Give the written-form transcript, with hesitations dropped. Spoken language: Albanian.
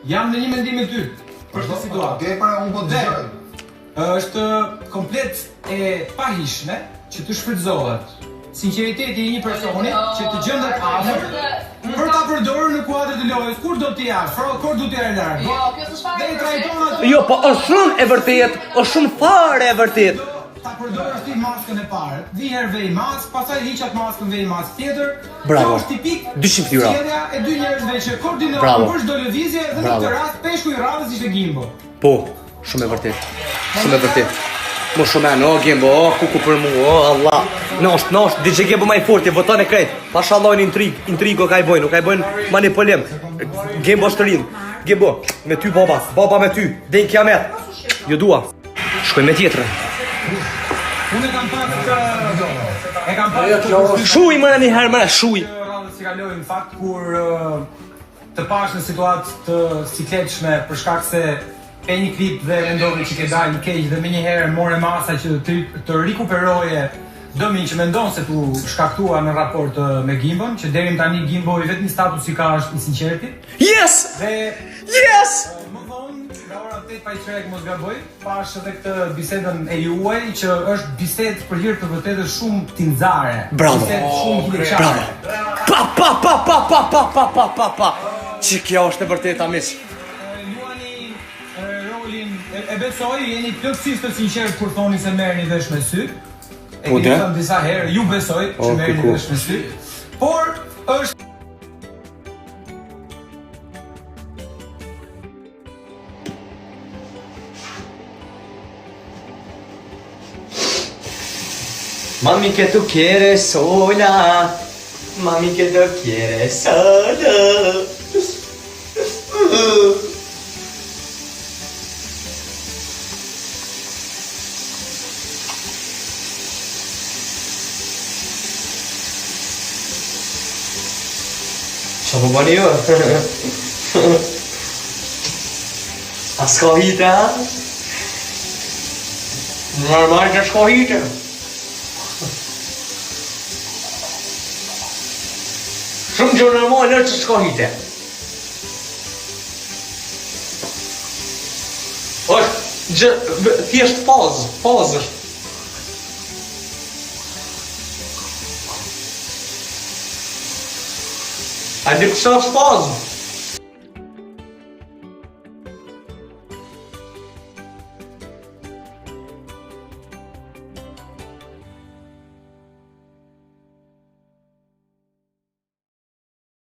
Jam në një mendim me ty për këtë situatë. Unë po dëgjoj. Është komplet e pahishme që të shfrytëzohet sinqeriteti i një personi që të gjendet afër për ta përdorur në kuadër të lojës. Kur do t'i afër, kur do t'i larg. Jo, kjo s'është fare. Dhe i trajton atë. Jo, po është shumë e vërtet, është shumë fare e vërtet. Ta përdorësh ti maskën e parë. Di herë vej maskë, pastaj hiq atë maskën vej maskë tjetër. Bravo. Kjo është tipik 200 fyra. Sjellja e dy njerëzve që koordinojnë për çdo lëvizje dhe në këtë rast peshku i radhës ishte Gimbo. Po, shumë e vërtet. Shumë e vërtet. Mo shumë o Gimbo, kuku për mu, o Allah. Nosht, DJ Gimbo më i fortë, voton e krejt. Pashallah në intrigo ka i bojnë, nuk ka i bojnë manipulim. Gimbo është rinë. Gimbo, me ty baba me ty, dhe në kiamet. Jo dua. Shkoj me tjetrën. Unë e kam pak Shuj më një herë, më shuj. Radhës që kaloi në fakt kur të pash në situatë të sikletshme për shkak se e një klip dhe mendove që ke dalë keq dhe menjëherë more masa që të rikuperoje dëmin që mendon se tu shkaktua në raport me Gimbon, që deri tani Gimbo i vetëm status i ka është i sinqerti. Yes! Dhe Yes! më vonë, nga ora 8:03 mos gaboj, pash edhe këtë bisedën e juaj që është bisedë për hir të vërtetë shumë tinxare. Bravo. Bisedë shumë hileqare. Pa. Që kjo është e vërteta miq. Luani rolin e besoj, jeni plotësisht të sinqert kur thoni se merrni vesh me sy. E keni thënë disa herë, ju besoj që merrni vesh me sy. Por është Mami que tu quieres sola. Mami que tu quieres sola. Çfarë bëni ju? A shkohite? Normal që shkohite. Shumë gjë normale që shkohite. është gjë, thjesht fazë është. A di kush është fazë?